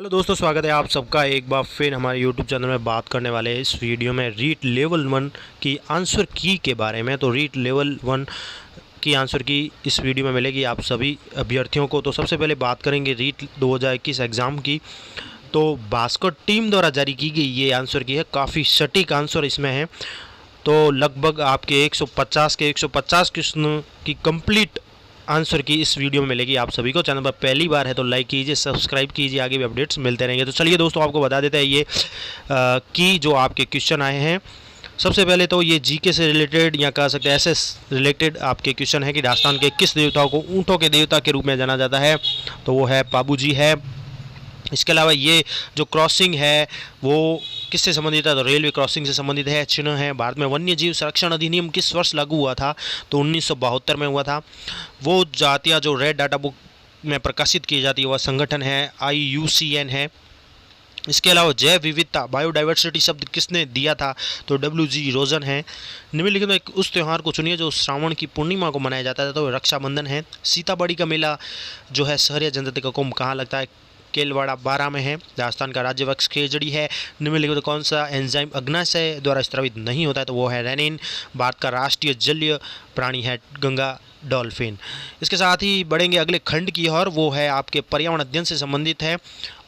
Hello दोस्तों, स्वागत है आप सबका एक बार फिर हमारे यूट्यूब चैनल में। बात करने वाले हैं इस वीडियो में रीट लेवल 1 की आंसर की के बारे में। तो रीट लेवल 1 की आंसर की इस वीडियो में मिलेगी आप सभी अभ्यर्थियों को। तो सबसे पहले बात करेंगे रीट 2021 एग्ज़ाम की। तो भास्कर टीम द्वारा जारी की गई ये आंसर की है, काफ़ी सटीक आंसर इसमें है। तो लगभग आपके 150 क्वेश्चन की कंप्लीट आंसर की इस वीडियो में मिलेगी आप सभी को। चैनल पर पहली बार है तो लाइक कीजिए, सब्सक्राइब कीजिए, आगे भी अपडेट्स मिलते रहेंगे। तो चलिए दोस्तों, आपको बता देते हैं ये की जो आपके क्वेश्चन आए हैं। सबसे पहले तो ये जीके से रिलेटेड या कह सकते हैं एसएस रिलेटेड आपके क्वेश्चन है कि राजस्थान के किस देवताओं को ऊँटों के देवता के रूप में जाना जाता है। तो वो है पाबूजी है। इसके अलावा ये जो क्रॉसिंग है वो किससे संबंधित है? तो रेलवे क्रॉसिंग से संबंधित है। चिन्ह है भारत में वन्य जीव संरक्षण अधिनियम किस वर्ष लागू हुआ था? तो 1972 में हुआ था। वो जातियाँ जो रेड डाटा बुक में प्रकाशित की जाती है वह संगठन है IUCN है। इसके अलावा जैव विविधता बायोडाइवर्सिटी शब्द किसने दिया था? तो WG रोजन है। निम्नलिखित में उस त्यौहार को चुनिए जो श्रावण की पूर्णिमा को मनाया जाता है। तो रक्षाबंधन है। सीताबड़ी का मेला जो है सहरिया जनजाति का कुंभ कहाँ लगता है? केलवाड़ा 12 में है। राजस्थान का राज्य वृक्ष खेजड़ी है। निम्नलिखित में कौन सा एंजाइम अग्नाशय द्वारा स्रावित नहीं होता है? तो वो है रेनिन। भारत का राष्ट्रीय जलीय प्राणी है गंगा डॉल्फिन। इसके साथ ही बढ़ेंगे अगले खंड की ओर, वो है आपके पर्यावरण अध्ययन से संबंधित है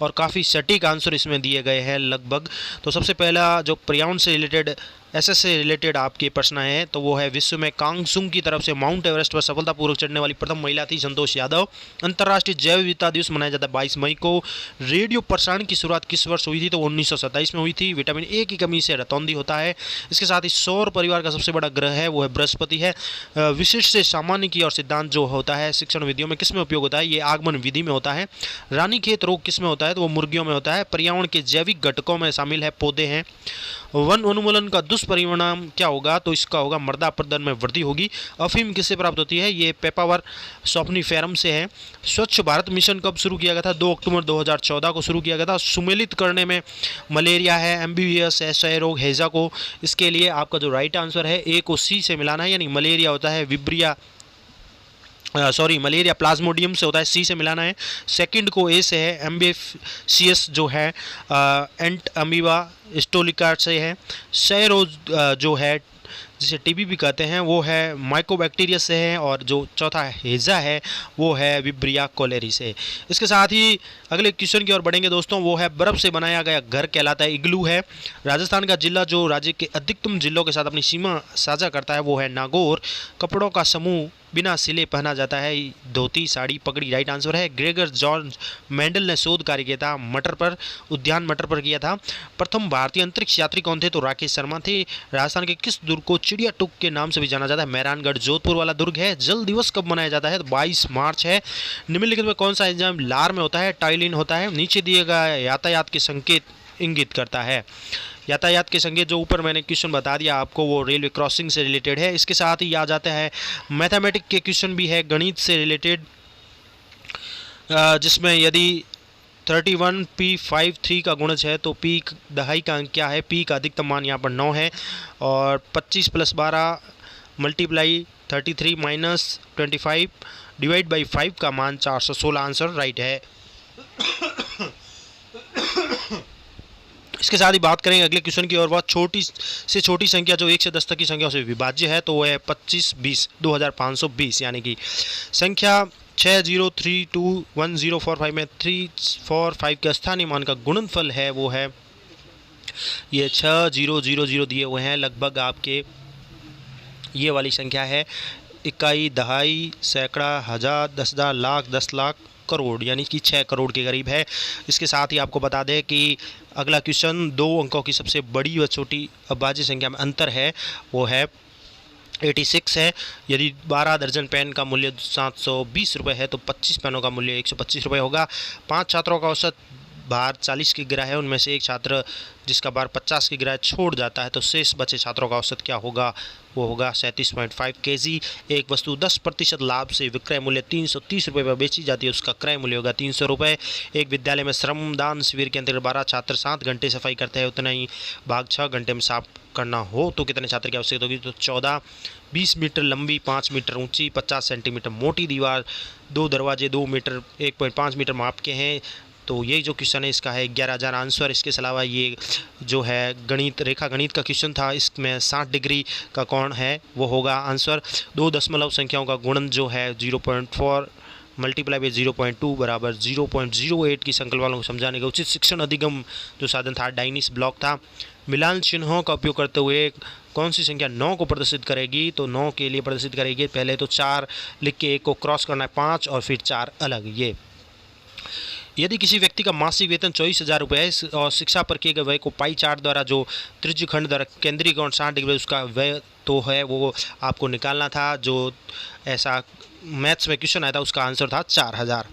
और काफ़ी सटीक आंसर इसमें दिए गए हैं लगभग। तो सबसे पहला जो पर्यावरण से रिलेटेड एसएस से रिलेटेड आपके प्रश्न है तो वो है विश्व में कांगसुंग की तरफ से माउंट एवरेस्ट पर सफलतापूर्वक चढ़ने वाली प्रथम महिला थी संतोष यादव। अंतर्राष्ट्रीय जैव विविधता दिवस मनाया जाता है 22 मई को। रेडियो प्रसारण की शुरुआत किस वर्ष हुई थी? तो 1927 में हुई थी। विटामिन ए की कमी से रतौंधी होता है। इसके साथ ही सौर परिवार का सबसे बड़ा ग्रह है वो है बृहस्पति है। विशिष्ट से सामान्य की और सिद्धांत जो होता है शिक्षण विधियों में किस में उपयोग होता है? ये आगमन विधि में होता है। रानीखेत रोग किस में होता है? तो वो मुर्गियों में होता है। पर्यावरण के जैविक घटकों में शामिल है पौधे हैं। वन उन्मूलन का दुष्परिणाम क्या होगा? तो इसका होगा मृदा अपरदन में वृद्धि होगी। अफीम किससे प्राप्त होती है? ये पेपावर सॉफ्निफेरम से है। स्वच्छ भारत मिशन कब शुरू किया गया था? 2 अक्टूबर 2014 को शुरू किया गया था। सुमेलित करने में मलेरिया है, MBBS है, क्षय रोग, हैजा को। इसके लिए आपका जो राइट आंसर है ए को सी से मिलाना है, यानी मलेरिया होता है विब्रिया मलेरिया प्लाज्मोडियम से होता है, सी से मिलाना है। सेकंड को ए से है। MBCS जो है एंट अमीबा स्टोलिका से है। क्षय रोग जो है जिसे टीबी भी कहते हैं वो है माइकोबैक्टीरिया से है। और जो चौथा हेजा है वो है विब्रिया कोलेरी से। इसके साथ ही अगले क्वेश्चन की ओर बढ़ेंगे दोस्तों, वो है बर्फ से बनाया गया घर कहलाता है इग्लू है। राजस्थान का जिला जो राज्य के अधिकतम जिलों के साथ अपनी सीमा साझा करता है वो है नागौर। कपड़ों का समूह बिना सिले पहना जाता है धोती, साड़ी, पगड़ी। राइट आंसर है। ग्रेगर जॉर्ज मेंडल ने शोध कार्य किया था मटर पर, उद्यान मटर पर किया था। प्रथम भारतीय अंतरिक्ष यात्री कौन थे? तो राकेश शर्मा थे। राजस्थान के किस दुर्ग को चिड़िया टुक के नाम से भी जाना जाता है? मेहरानगढ़ जोधपुर वाला दुर्ग है। जल दिवस कब मनाया जाता है? तो 22 मार्च है। निम्नलिखित में कौन सा एंजाइम लार में होता है? टाइलिन होता है। नीचे दिए गए यातायात के संकेत इंगित करता है। यातायात के संकेत जो ऊपर मैंने क्वेश्चन बता दिया आपको वो रेलवे क्रॉसिंग से रिलेटेड है। इसके साथ ही आ जाता है मैथमेटिक के क्वेश्चन भी है गणित से रिलेटेड, जिसमें यदि 31p53 का गुणज है तो p दहाई का अंक क्या है? p का अधिकतम मान यहाँ पर 9 है। और 25 + 12 मल्टीप्लाई 33 - 25 डिवाइड बाई 5 का मान 416 आंसर राइट है। इसके साथ ही बात करेंगे अगले क्वेश्चन की और वह छोटी से छोटी संख्या जो 1 से 10 तक की संख्याओं से विभाज्य है तो वह है 2520 2520, यानी कि संख्या 60321045 में 345 के स्थानीय मान का गुणनफल है वो है ये 6000 दिए हुए हैं। लगभग आपके ये वाली संख्या है इकाई, दहाई, सैकड़ा, हज़ार, 10,000, लाख, 10 लाख, करोड़, यानी कि 6 करोड़ के करीब है। इसके साथ ही आपको बता दें कि अगला क्वेश्चन 2 अंकों की सबसे बड़ी व छोटी अभाज्य संख्या में अंतर है वो है 86 है। यदि 12 दर्जन पेन का मूल्य 720 रुपये है तो 25 पेनों का मूल्य 125 रुपये होगा। 5 छात्रों का औसत भार 40 किग्रा है। उनमें से एक छात्र जिसका भार 50 किग्रा छोड़ जाता है तो शेष बचे छात्रों का औसत क्या होगा? वो होगा 37.5 kg। एक वस्तु 10% लाभ से विक्रय मूल्य 330 रुपये पर बेची जाती है, उसका क्रय मूल्य होगा 300 रुपये। एक विद्यालय में श्रमदान शिविर के अंतर्गत 12 छात्र 7 घंटे सफाई करते हैं, उतना ही भाग 6 घंटे में साफ करना हो तो कितने छात्र की आवश्यकता होगी? तो 14। 20 मीटर लंबी, 5 मीटर ऊंची, 50 सेंटीमीटर मोटी दीवार, 2 दरवाजे 2 मीटर 1.5 मीटर माप के हैं, तो ये जो क्वेश्चन है इसका है 11,000 आंसर। इसके अलावा ये जो है गणित, रेखा गणित का क्वेश्चन था, इसमें 60 डिग्री का कोण है वो होगा आंसर। दो दशमलव संख्याओं का गुणन जो है 0.4 मल्टीप्लाई बाई 0.2 बराबर 0.08 की संकल्पनाओं को समझाने का उचित शिक्षण अधिगम जो साधन था डायनिस ब्लॉक था। मिलान चिन्हों का उपयोग करते हुए कौन सी संख्या 9 को प्रदर्शित करेगी, तो 9 के लिए प्रदर्शित करेगी पहले तो 4 लिख के 1 को क्रॉस करना है 5 और फिर 4 अलग। ये यदि किसी व्यक्ति का मासिक वेतन 24,000 रुपये है और शिक्षा पर किए गए व्यय को पाई चार्ट द्वारा जो त्रिज्यखंड द्वारा केंद्रीय कोण 60 डिग्री उसका व्यय तो है वो आपको निकालना था। जो ऐसा मैथ्स में क्वेश्चन आया था उसका आंसर था 4,000।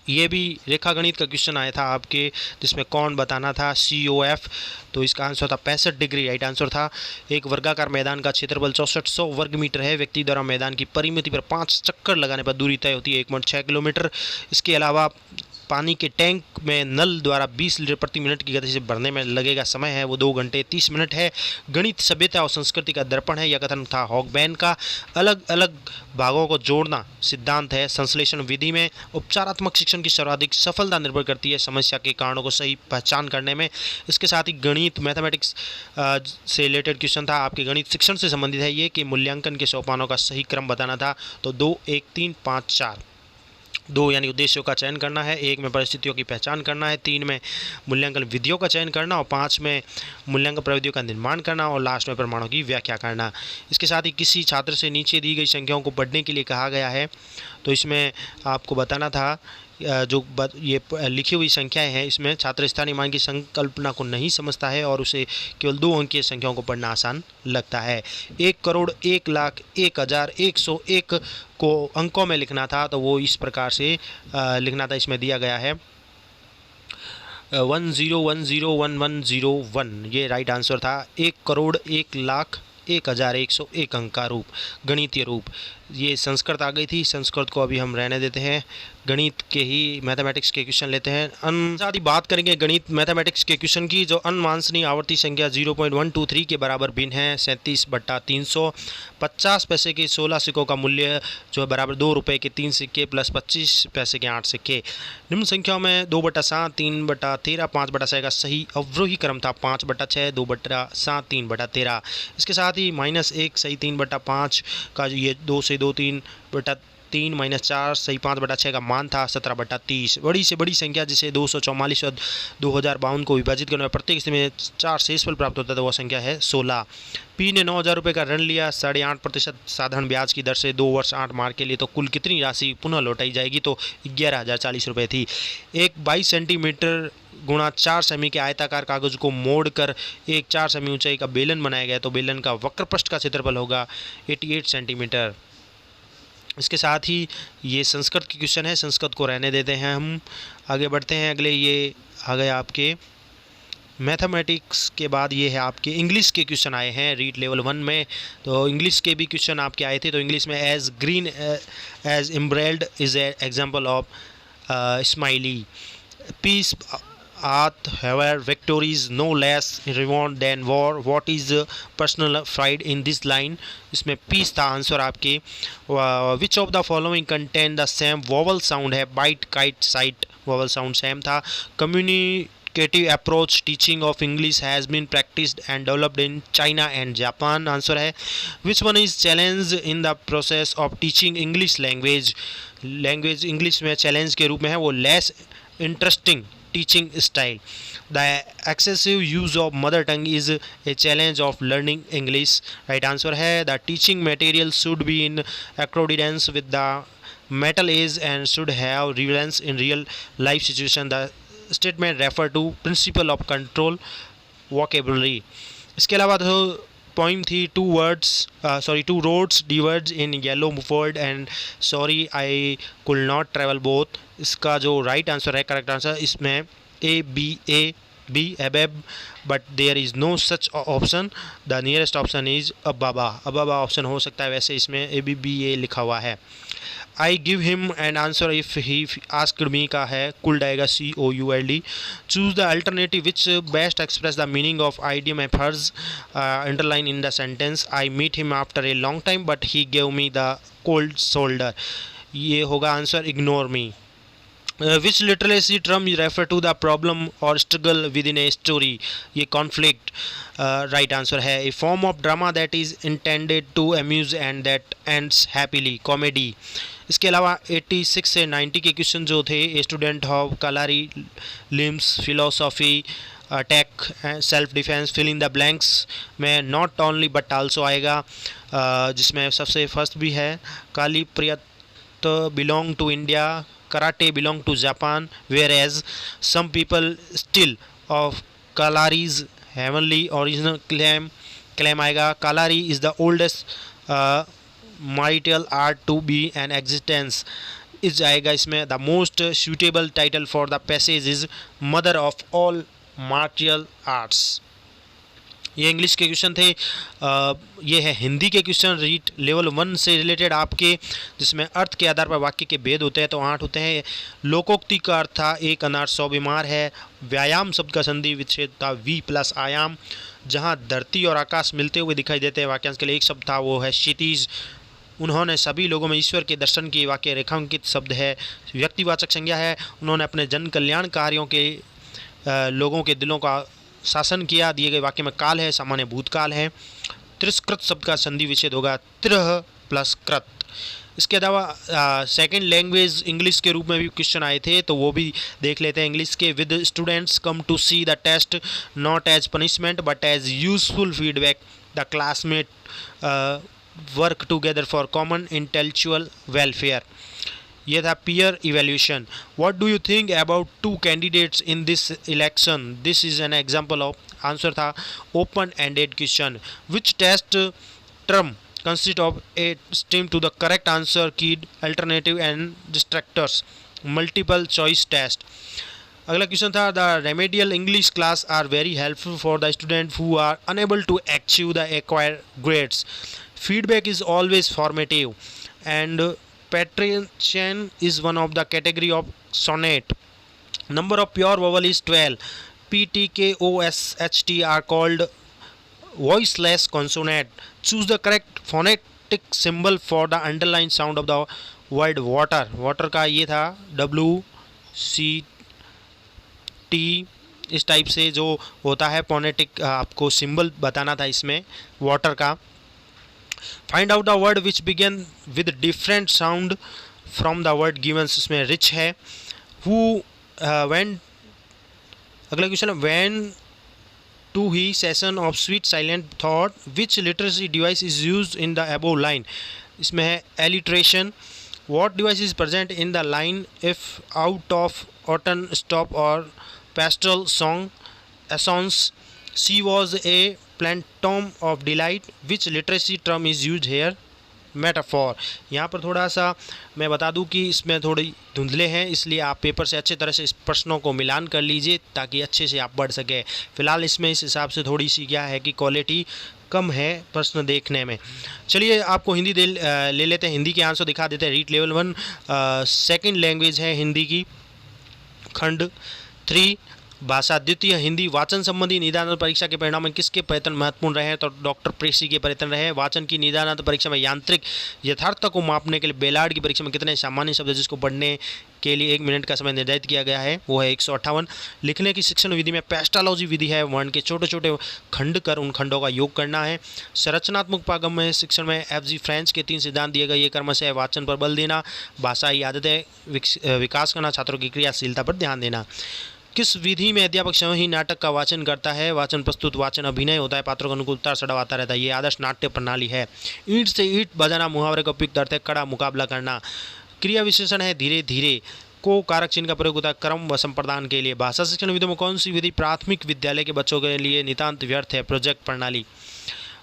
ये भी रेखा गणित का क्वेश्चन आया था आपके, जिसमें कोण बताना था COF, तो इसका आंसर था 65 डिग्री, राइट आंसर था। एक वर्गाकार मैदान का क्षेत्रफल 6400 वर्ग मीटर है। व्यक्ति द्वारा मैदान की परिमिति पर 5 चक्कर लगाने पर दूरी तय होती है 1.6 किलोमीटर। इसके अलावा पानी के टैंक में नल द्वारा 20 लीटर प्रति मिनट की गति से भरने में लगेगा समय है वो 2 घंटे 30 मिनट है। गणित सभ्यता और संस्कृति का दर्पण है, यह कथन था हॉगबैन का। अलग अलग भागों को जोड़ना सिद्धांत है संश्लेषण विधि में। उपचारात्मक शिक्षण की सर्वाधिक सफलता निर्भर करती है समस्या के कारणों को सही पहचान करने में। इसके साथ ही गणित मैथमेटिक्स से रिलेटेड क्वेश्चन था आपके, गणित शिक्षण से संबंधित है ये कि मूल्यांकन के सोपानों का सही क्रम बताना था। तो 2, 1, 3, 5, 4, 2 यानी उद्देश्यों का चयन करना है, 1 में परिस्थितियों की पहचान करना है, 3 में मूल्यांकन विधियों का चयन करना और 5 में मूल्यांकन प्रविधियों का निर्माण करना और लास्ट में प्रमाणों की व्याख्या करना। इसके साथ ही किसी छात्र से नीचे दी गई संख्याओं को पढ़ने के लिए कहा गया है, तो इसमें आपको बताना था जो ये लिखी हुई संख्याएं हैं इसमें छात्र स्थानीय मान की संकल्पना को नहीं समझता है और उसे केवल 2 अंकीय संख्याओं को पढ़ना आसान लगता है। 1 करोड़ 1 लाख 1,101 को अंकों में लिखना था, तो वो इस प्रकार से लिखना था। इसमें दिया गया है 10101101, ये राइट आंसर था। 1 करोड़ 1 लाख 1,101 अंक का रूप, गणितीय रूप। ये संस्कृत आ गई थी, संस्कृत को अभी हम रहने देते हैं, गणित के ही मैथमेटिक्स के क्वेश्चन लेते हैं। साथ ही बात करेंगे गणित मैथमेटिक्स के क्वेश्चन की। जो अनवांछनीय आवर्ती संख्या 0.123 के बराबर भिन्न है 37/300। 50 पैसे के 16 सिक्कों का मूल्य जो है बराबर 2 रुपये के 3 सिक्के प्लस 25 पैसे के 8 सिक्के। निम्न संख्याओं में 2/7, 3/13, 5/6 का सही अवरोही क्रम था 5/6, 2/7, 3/13। इसके साथ ही -1 सही 3/5 का ये 2 से 2, 3/3 -4 सही 5/6 का मान था 17/30। बड़ी से बड़ी संख्या जिसे 244 और 2052 को विभाजित करने में प्रत्येक स्थिति में 4 शेषफल प्राप्त होता है, तो वह संख्या है 16। पी ने 9,000 रुपये का ऋण लिया 8.5% साधारण ब्याज की दर से 2 वर्ष 8 माह के लिए, तो कुल कितनी राशि पुनः लौटाई जाएगी, तो 11,040 रुपये थी। एक 22 सेंटीमीटर गुणा 4 सेमी के आयताकार कागज को मोड़कर एक 4 सेमी ऊंचाई का बेलन बनाया गया, तो बेलन का वक्रपृष्ठ का क्षेत्रफल होगा 88 सेंटीमीटर। इसके साथ ही ये संस्कृत की क्वेश्चन है, संस्कृत को रहने देते हैं, हम आगे बढ़ते हैं। अगले ये आ गए आपके मैथमेटिक्स के बाद ये है आपके इंग्लिश के क्वेश्चन आए हैं रीड लेवल 1 में। तो इंग्लिश के भी क्वेश्चन आपके आए थे। तो इंग्लिश में as green as emerald is a example of simile. Peace Art, however, victory is no less reward than war. What is personal pride in this line? इसमें peace था आंसर आपके। Which of the following contain the same vowel sound है? Bite, kite, sight, vowel sound same था। Communicative approach teaching of English has been practiced and developed in China and Japan answer है। Which one is challenge in the process of teaching English language? Language English में challenge के रूप में है वो less interesting teaching style. The excessive use of mother tongue is a challenge of learning English. Right answer है the teaching material should be in accordance with the metal age and should have relevance in real life situation. The statement refer to principle of control vocabulary. इसके अलावा तो poem थी two roads diverge in yellow ford and sorry I could not travel both. इसका जो right answer है correct answer इसमें A, B above but there is no such option. The nearest option is ababa option हो सकता है, वैसे इसमें ABBA लिखा हुआ है। I give him an answer if he asked me का है could आएगा COULD. Choose the alternative which best express the meaning of idiom efforts underline in the sentence. I meet him after a long time but he gave me the cold shoulder. ये होगा answer ignore me. Which literacy term refer to the problem और struggle within a story, ये conflict right answer है। A form of drama that is intended to amuse and that ends happily, comedy. इसके अलावा 86 से 90 के question जो थे, a student of kalari limbs, philosophy, attack, self defence, fill in the blanks में not only but also आएगा, जिसमें सबसे फर्स्ट भी है Kalaripayattu belong to India, karate belong to Japan, whereas some people still of kalaris heavenly original claim आएगा। Kalari is the oldest martial art to be in existence is आएगा इसमें। The most suitable title for the passage is mother of all martial arts. ये English के question थे। ये है हिंदी के question REET level 1 से रिलेटेड आपके, जिसमें अर्थ के आधार पर वाक्य के भेद होते हैं। तो 8 होते हैं। लोकोक्ति का अर्थ था एक अनार 100 बीमार है। व्यायाम शब्द का संधि विच्छेद था वी प्लस आयाम। जहाँ धरती और आकाश मिलते हुए दिखाई देते हैं, वाक्यांश के लिए एक शब्द था, वो है क्षितिज। उन्होंने सभी लोगों में ईश्वर के दर्शन किए, वाक्य रेखांकित शब्द है। व्यक्तिवाचक संज्ञा है, उन्होंने अपने जन कल्याण कार्यों के लोगों के दिलों का शासन किया। दिए गए वाक्य में काल है, सामान्य भूतकाल है। तिरस्कृत शब्द का संधि विच्छेद होगा त्रह प्लस कृत। इसके अलावा सेकंड लैंग्वेज इंग्लिश के रूप में भी क्वेश्चन आए थे, तो वो भी देख लेते हैं। इंग्लिश के with students come to see the test not as punishment but as useful feedback, the classmate work together for common intellectual welfare. ये था peer evaluation. What do you think about 2 candidates in this election, this is an example of. Answer था open ended question. Which test term consist of a stream to the correct answer keyed alternative and distractors, multiple choice test. अगला question था the remedial English class are very helpful for the student who are unable to achieve the acquire grades. Feedback is always formative and patrician is one of the category of sonnet. Number of pure vowel is 12. P, T, K, O, S, H, T are called voiceless consonant. Choose the correct phonetic symbol for the underlined sound of the word water. Water का ये था W C T, इस type से जो होता है phonetic आपको symbol बताना था इसमें वाटर का। Find out the word which begin with different sound from the word given, इसमें रिच है। हु व्हेन, अगला क्वेश्चन है when to the sessions of sweet silent thought which literacy device is used in the above line, इसमें है alliteration. What device is present in the line if out of autumn stop और pastel song assonance. She was a phantom of delight, which literacy term is use hair, metaphor. यहाँ पर थोड़ा सा मैं बता दूँ कि इसमें थोड़ी धुंधले हैं, इसलिए आप पेपर से अच्छे तरह से इस प्रश्नों को मिलान कर लीजिए ताकि अच्छे से आप पढ़ सकें। फिलहाल इसमें इस हिसाब से थोड़ी सी क्या है कि क्वालिटी कम है प्रश्न देखने में। चलिए आपको हिंदी ले लेते हैं, हिंदी के आंसर दिखा देते हैं। रीट लेवल 1 सेकेंड लैंग्वेज है हिंदी की। खंड 3 भाषा द्वितीय हिंदी। वाचन संबंधी निदानांत परीक्षा के परिणाम में किसके प्रयत्न महत्वपूर्ण रहे हैं, तो डॉक्टर प्रेसी के प्रयत्न रहे। वाचन की निदानांत परीक्षा में यांत्रिक यथार्थता को मापने के लिए बेलार्ड की परीक्षा में कितने सामान्य शब्द जिसको पढ़ने के लिए 1 मिनट का समय निर्धारित किया गया है, वो है 158। लिखने की शिक्षण विधि में पेस्टालॉजी विधि है, वर्ण के छोटे छोटे खंड कर उन खंडों का योग करना है। संरचनात्मक पागम में शिक्षण में FG फ्रेंच के 3 सिद्धांत दिए गए, ये कर्म से वाचन पर बल देना, भाषाई आदतें विकास करना, छात्रों की क्रियाशीलता पर ध्यान देना। किस विधि में अध्यापक स्वयं ही नाटक का वाचन करता है, वाचन प्रस्तुत वाचन अभिनय होता है, पात्रों का अनुकूल उतार चढ़ाव आता रहता है, ये आदर्श नाट्य प्रणाली है। ईंट से ईंट बजाना मुहावरे का उपयुक्त अर्थ है, कड़ा मुकाबला करना। क्रिया विशेषण है धीरे धीरे। को कारक चिन्ह का प्रयोग होता है क्रम व संप्रदान के लिए। भाषा शिक्षण विधियों में कौन सी विधि प्राथमिक विद्यालय के बच्चों के लिए नितांत व्यर्थ है, प्रोजेक्ट प्रणाली।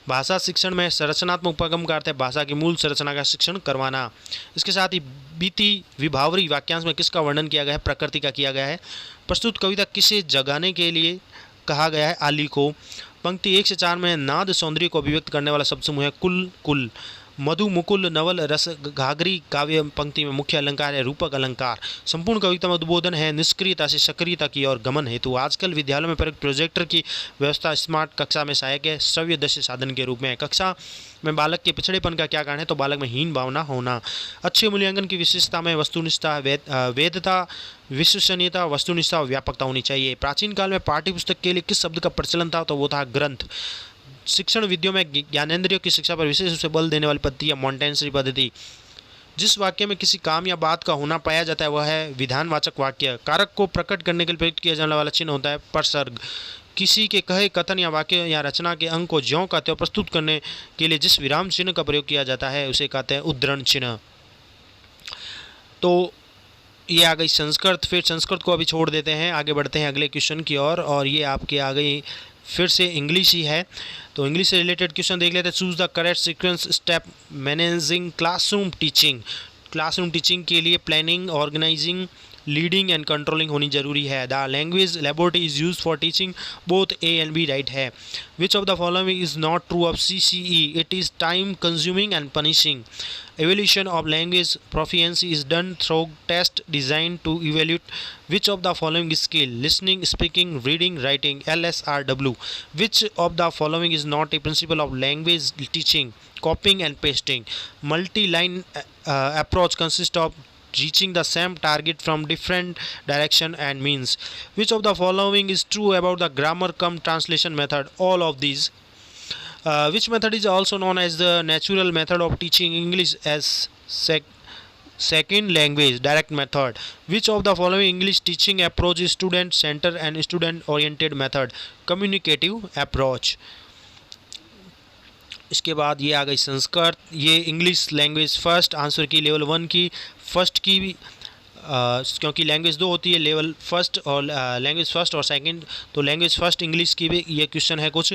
भाषा शिक्षण में संरचनात्मक उपगम का अर्थ है भाषा की मूल संरचना का शिक्षण करवाना। इसके साथ ही बीती विभावरी वाक्यांश में किसका वर्णन किया गया है, प्रकृति का किया गया है। प्रस्तुत कविता किसे जगाने के लिए कहा गया है, आली को। पंक्ति 1 से 4 में नाद सौंदर्य को अभिव्यक्त करने वाला शब्द समूह है कुल कुल। मधु मुकुल नवल रस घाघरी काव्य पंक्ति में मुख्य अलंकार है रूपक अलंकार। संपूर्ण कविता में उद्बोधन है निष्क्रियता से सक्रियता की और गमन हेतु। आजकल विद्यालयों में प्रयुक्त प्रोजेक्टर की व्यवस्था स्मार्ट कक्षा में सहायक है श्रव्य दृश्य साधन के रूप में। कक्षा में बालक के पिछड़ेपन का क्या कारण है, तो बालक में हीन भावना होना। अच्छे मूल्यांकन की विशेषता में वस्तुनिष्ठता, वेदता, विश्वसनीयता, वस्तुनिष्ठता और व्यापकता होनी चाहिए। प्राचीन काल में पाठ्यपुस्तक के लिए किस शब्द का प्रचलन था, तो वो था ग्रंथ। शिक्षण विधियों में ज्ञानेंद्रियों की शिक्षा पर विशेष रूप से बल देने वाली पद्धति है मॉन्टेसरी पद्धति। जिस वाक्य में किसी काम या बात का होना पाया जाता है वह है विधानवाचक वाक्य। कारक को प्रकट करने के लिए प्रयुक्त किया जाने वाला चिन्ह होता है परसर्ग। किसी के कहे कथन या वाक्य या रचना के अंग को ज्यों का त्यों प्रस्तुत करने के लिए जिस विराम चिन्ह का प्रयोग किया जाता है उसे कहते हैं उद्धरण चिन्ह। तो ये आ गई संस्कृत। फिर संस्कृत को अभी छोड़ देते हैं, आगे बढ़ते हैं अगले क्वेश्चन की ओर। और ये आपके आ गई फिर से इंग्लिश ही है। तो इंग्लिश से रिलेटेड क्वेश्चन देख लेते हैं। Choose the correct sequence step managing classroom teaching. Classroom teaching के लिए planning, organising, leading and controlling होनी जरूरी है। The language laboratory is use for teaching both a and b right है। Which of the following is not true of CCE, it is time consuming and punishing. Evaluation of language proficiency is done through test designed to evaluate which of the following is skill: listening, speaking, reading, writing. LSRW. Which of the following is not a principle of language teaching? Copying and pasting. Multi-line approach consists of reaching the same target from different direction and means. Which of the following is true about the grammar cum translation method? All of these. Which method is also known as the natural method of teaching English as second language? Direct method. Which of the following English teaching approach is student centered and student oriented method? Communicative approach. इसके बाद ये आ गई संस्कृत। ये English language first answer की level 1 की first की भी क्योंकि लैंग्वेज 2 होती है, लेवल फर्स्ट और लैंग्वेज फर्स्ट और सेकंड। तो लैंग्वेज फर्स्ट इंग्लिश की भी ये क्वेश्चन है कुछ।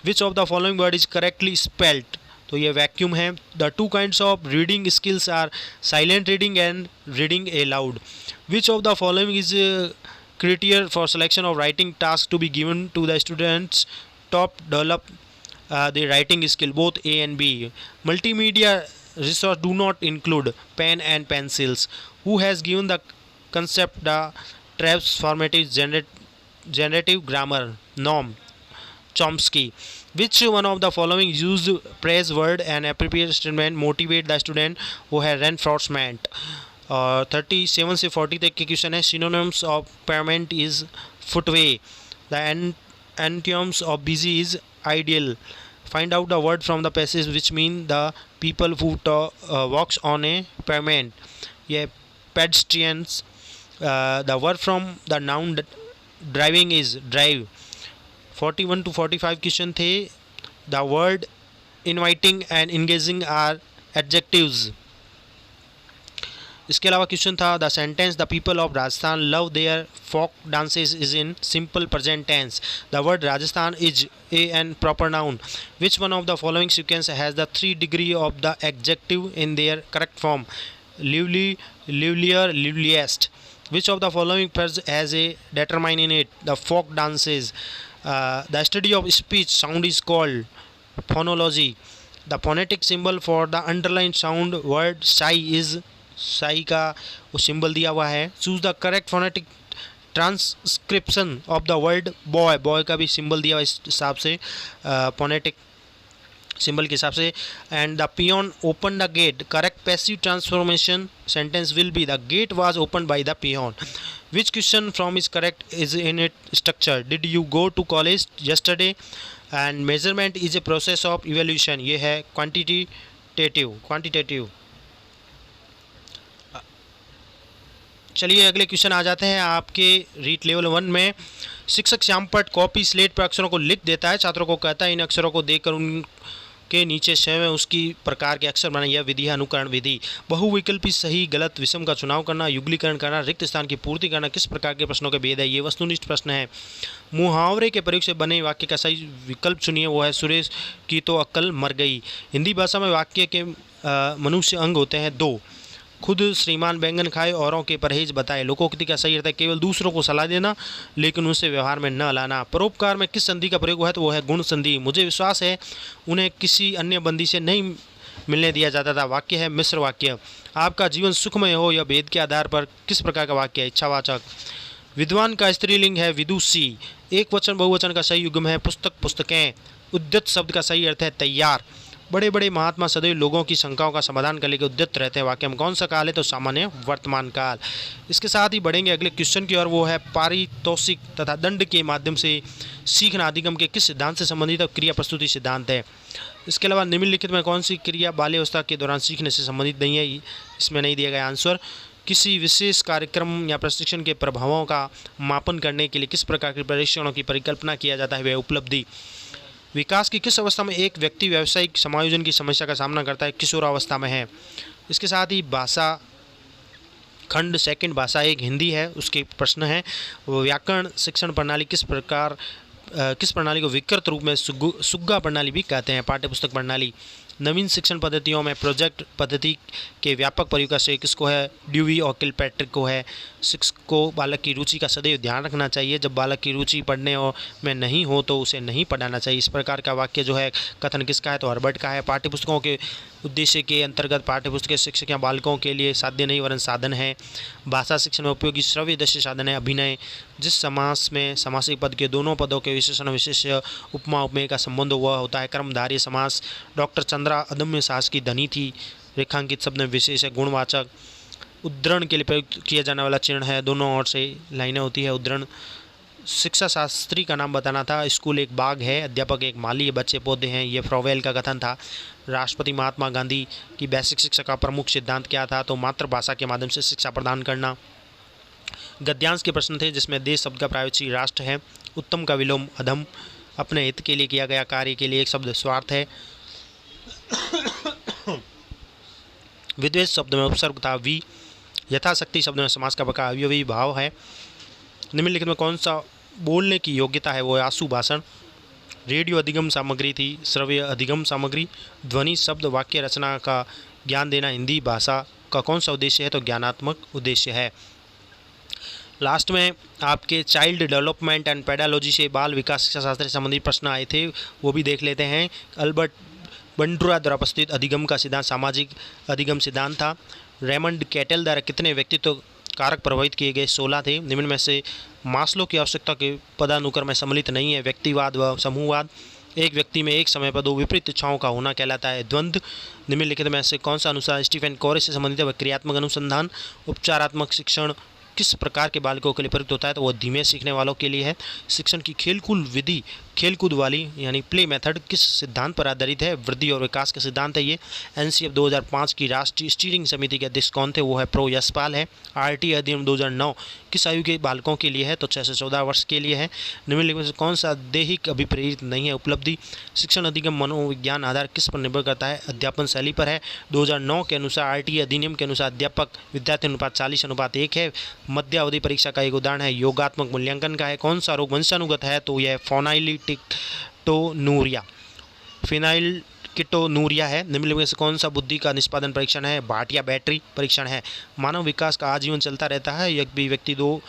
Which of the following word is correctly spelled? तो ये वैक्यूम है। The two kinds of reading skills are silent reading and reading aloud. Which of the following is criteria for selection of writing task to be given to the students? Top develop the writing skill both A and B. Multimedia resource do not include pen and pencils. Who has given the concept the transformative generative grammar? Noam Chomsky. Which one of the following used praise word and appropriate statement motivate the student who has reinforcement? 37 से 40 तक के question है। synonyms of payment is footway. The antonyms of busy is ideal. Find out the word from the passage which mean the people who walks on a pavement. Yeah, pedestrians. The word from the noun driving is drive. 41 to 45 question थे। The word inviting and engaging are adjectives. इसके अलावा question था the sentence the people of Rajasthan love their folk dances is in simple present tense. The word Rajasthan is a an proper noun. Which one of the following sequence has the 3 degree of the adjective in their correct form? Lively, livelier, liveliest. Which of the following phrase has a determine in it? The folk dances. The study of speech sound is called phonology. The phonetic symbol for the underline sound word Sai is, Sai का वो symbol दिया हुआ है। Choose the correct phonetic transcription of the word boy. Boy का भी symbol दिया हुआ इस हिसाब से फोनेटिक सिंबल के हिसाब से। And the peon open the gate. Correct passive transformation sentence will be the gate was open by the peon. Which question from is correct is in it structure? Did you go to college yesterday? And measurement is a process of evaluation. ये है quantitative. चलिए अगले question आ जाते हैं आपके REET level 1 में। शिक्षक श्यामपट्ट copy slate पर अक्षरों को लिख देता है। छात्रों को कहता है इन अक्षरों को देखकर उनके नीचे स्वयं उसकी प्रकार के अक्षर बनाए। यह विधि है अनुकरण विधि। बहुविकल्पी सही गलत विषम का चुनाव करना, युगलीकरण करना, रिक्त स्थान की पूर्ति करना किस प्रकार के प्रश्नों के भेद है? ये वस्तुनिष्ठ प्रश्न है। मुहावरे के प्रयोग से बने वाक्य का सही विकल्प चुनिए। वो है सुरेश की तो अक्ल मर गई। हिंदी भाषा में वाक्य के मनुष्य अंग होते हैं 2। खुद श्रीमान बैंगन खाए औरों के परहेज बताए। लोकोक्ति का सही अर्थ है केवल दूसरों को सलाह देना लेकिन उनसे व्यवहार में न लाना। परोपकार में किस संधि का प्रयोग हुआ है? तो वो है गुण संधि। मुझे विश्वास है उन्हें किसी अन्य बंदी से नहीं मिलने दिया जाता था। वाक्य है मिश्र वाक्य। आपका जीवन सुखमय हो यह भेद के आधार पर किस प्रकार का वाक्य है? इच्छावाचक। विद्वान का स्त्रीलिंग है विदुषी। एक वचन बहुवचन का सही युग्म है पुस्तक पुस्तकें। उद्यत शब्द का सही अर्थ है तैयार। बड़े बड़े महात्मा सदैव लोगों की शंकाओं का समाधान करने के उद्यत रहते हैं। वाक्य में कौन सा काल है? तो सामान्य वर्तमान काल। इसके साथ ही बढ़ेंगे अगले क्वेश्चन की ओर, वो है पारितोषिक तथा दंड के माध्यम से सीखना अधिगम के किस सिद्धांत से संबंधित है? क्रिया प्रस्तुति सिद्धांत है। इसके अलावा निम्नलिखित में कौन सी क्रिया बाल्यावस्था के दौरान सीखने से संबंधित नहीं है? इसमें नहीं दिया गया आंसर। किसी विशेष कार्यक्रम या प्रशिक्षण के प्रभावों का मापन करने के लिए किस प्रकार के परीक्षणों की परिकल्पना किया जाता है? वह उपलब्धि। विकास की किस अवस्था में एक व्यक्ति व्यावसायिक समायोजन की समस्या का सामना करता है? किशोरावस्था में है। इसके साथ ही भाषा खंड सेकंड भाषा एक हिंदी है, उसके प्रश्न है व्याकरण शिक्षण प्रणाली किस प्रणाली को विकृत रूप में सुग्गा प्रणाली भी कहते हैं? पाठ्यपुस्तक प्रणाली। नवीन शिक्षण पद्धतियों में प्रोजेक्ट पद्धति के व्यापक प्रयोग का श्रेय किसको है? ड्यूवी और किलपैट्रिक को है। शिक्षक को बालक की रुचि का सदैव ध्यान रखना चाहिए। जब बालक की रुचि पढ़ने में नहीं हो तो उसे नहीं पढ़ाना चाहिए। इस प्रकार का वाक्य जो है कथन किसका है? तो हर्बर्ट का है। पाठ्यपुस्तकों के उद्देश्य के अंतर्गत पाठ्यपुस्तकें शिक्षक या बालकों के लिए साध्य नहीं वरन साधन है। भाषा शिक्षण में उपयोगी श्रव्य दृश्य साधन है। अभिनय। जिस समास में समासिक पद के दोनों पदों के विशेषण विशेष्य उपमा उपमेय का संबंध वह होता है कर्मधारय समास। डॉक्टर चंद्रा अदम्य साहस की धनी थी। रेखांकित शब्द में विशेष है गुणवाचक। उद्धरण के लिए प्रयुक्त किया जाने वाला चिन्ह है, दोनों ओर से लाइनें होती है उद्धरण। शिक्षा शास्त्री का नाम बताना था। स्कूल एक बाग है। अध्यापक एक माली है। बच्चे पौधे हैं। ये फ्रोवेल का कथन था। राष्ट्रपति महात्मा गांधी की बेसिक शिक्षा का प्रमुख सिद्धांत क्या था? तो मातृभाषा के माध्यम से शिक्षा प्रदान करना। गद्यांश के प्रश्न थे जिसमें देश शब्द का प्रायोजक राष्ट्र है। उत्तम का विलोम अधम। अपने हित के लिए किया गया कार्य के लिए एक शब्द स्वार्थ है। विद्वेष शब्द में उपसर्ग था वी। यथाशक्ति शब्द में समास का बका अवयवी भाव है। निम्नलिखित में कौन सा बोलने की योग्यता है? वो है आशु भाषण। रेडियो अधिगम सामग्री थी। श्रव्य अधिगम सामग्री। ध्वनि शब्द वाक्य रचना का ज्ञान देना। हिंदी भाषा का कौन सा उद्देश्य है? तो ज्ञानात्मक उद्देश्य है। लास्ट में आपके चाइल्ड डेवलपमेंट एंड पेडालॉजी से बाल विकास शिक्षा शास्त्र से संबंधित प्रश्न आए थे, वो भी देख लेते हैं। अल्बर्ट बंडुरा द्वारा प्रस्तुत अधिगम का सिद्धांत सामाजिक अधिगम सिद्धांत था। रेमंड कैटल द्वारा कितने व्यक्तित्व कारक प्रभावित किए गए? 16 थे। निम्न में से मास्लो की आवश्यकता के पदानुक्रम में सम्मिलित नहीं है। व्यक्तिवाद व समूहवाद। एक व्यक्ति में एक समय पर दो विपरीत इच्छाओं का होना कहलाता है द्वंद्व। निम्नलिखित में से कौन सा अनुसार स्टीफन कोरे से संबंधित है? वह क्रियात्मक अनुसंधान। उपचारात्मक शिक्षण किस प्रकार के बालकों के लिए प्रयुक्त होता है? तो वह धीमे सीखने वालों के लिए है। शिक्षण की खेलकूद विधि खेलकूद वाली यानी प्ले मेथड किस सिद्धांत पर आधारित है? वृद्धि और विकास का सिद्धांत है ये। एनसीएफ 2005 की राष्ट्रीय स्टीयरिंग समिति के अध्यक्ष कौन थे? वो है प्रो यशपाल है। आरटी अधिनियम 2009 किस आयु के बालकों के लिए है? तो 6 से 14 वर्ष के लिए है। निम्नलिखित में से कौन सा दैहिक अभिप्रेरित नहीं है? उपलब्धि। शिक्षण अधिगम मनोविज्ञान आधार किस पर निर्भर करता है? अध्यापन शैली पर है। 2009 के अनुसार आरटी अधिनियम के अनुसार अध्यापक विद्यार्थी अनुपात 40:1 है। मध्य अवधि परीक्षा का एक उदाहरण है योगात्मक मूल्यांकन का है। कौन सा रोग वंशानुगत है? तो यह फिनाइलकिटोनूरिया है। निम्नलिखित में से कौन सा बुद्धि का निष्पादन परीक्षण है? भाटिया बैटरी परीक्षण है। मानव विकास का आजीवन चलता रहता है। यह भी दो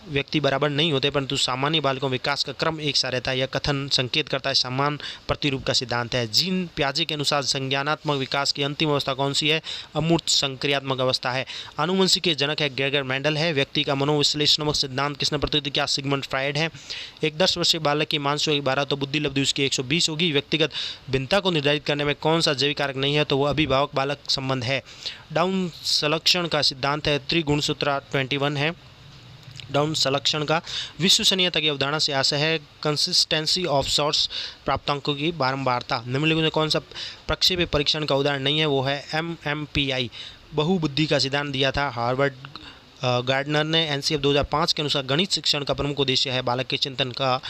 व्यक्ति बराबर नहीं होते परंतु सामान्य बालकों विकास का क्रम एक सा रहता है। यह कथन संकेत करता है समान प्रतिरूप का सिद्धांत है। जीन प्याजे के अनुसार संज्ञानात्मक विकास की अंतिम अवस्था कौन सी है? अमूर्त संक्रियात्मक अवस्था है। आनुवंशिक के जनक है ग्रेगर मेंडल है। व्यक्ति का मनोविश्लेषणात्मक सिद्धांत किसने प्रस्तुत किया? सिगमंड फ्रायड है। एक 10 वर्षीय बालक की मांसपेशी 12 तो बुद्धि लब्धि उसकी 120 होगी। व्यक्तिगत भिन्नता को निर्धारित करने में कौन सा जैविक कारक नहीं है? तो वह अभिभावक बालक संबंध है। डाउन संलक्षण का सिद्धांत है त्रिगुणसूत्र 21 है। डाउन संलक्षण का विश्वसनीयता की अवधारणा से आशय है कंसिस्टेंसी ऑफ सोर्स प्राप्तांकों की बारंबारता। निम्नलिखित में कौन सा प्रक्षेप्य परीक्षण का उदाहरण नहीं है? वो है MMPI बहुबुद्धि का सिद्धांत दिया था हार्वर्ड गार्डनर ने। एनसीएफ 2005 के अनुसार गणित शिक्षण का प्रमुख उद्देश्य है बालक के चिंतन का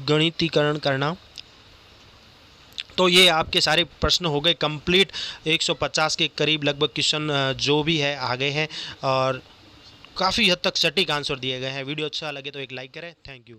गणितीकरण करना। तो ये आपके सारे प्रश्न हो गए कंप्लीट। 150 के करीब लगभग क्वेश्चन जो भी है आ गए हैं और काफ़ी हद तक सटीक आंसर दिए गए हैं। वीडियो अच्छा लगे तो एक लाइक करें। Thank you.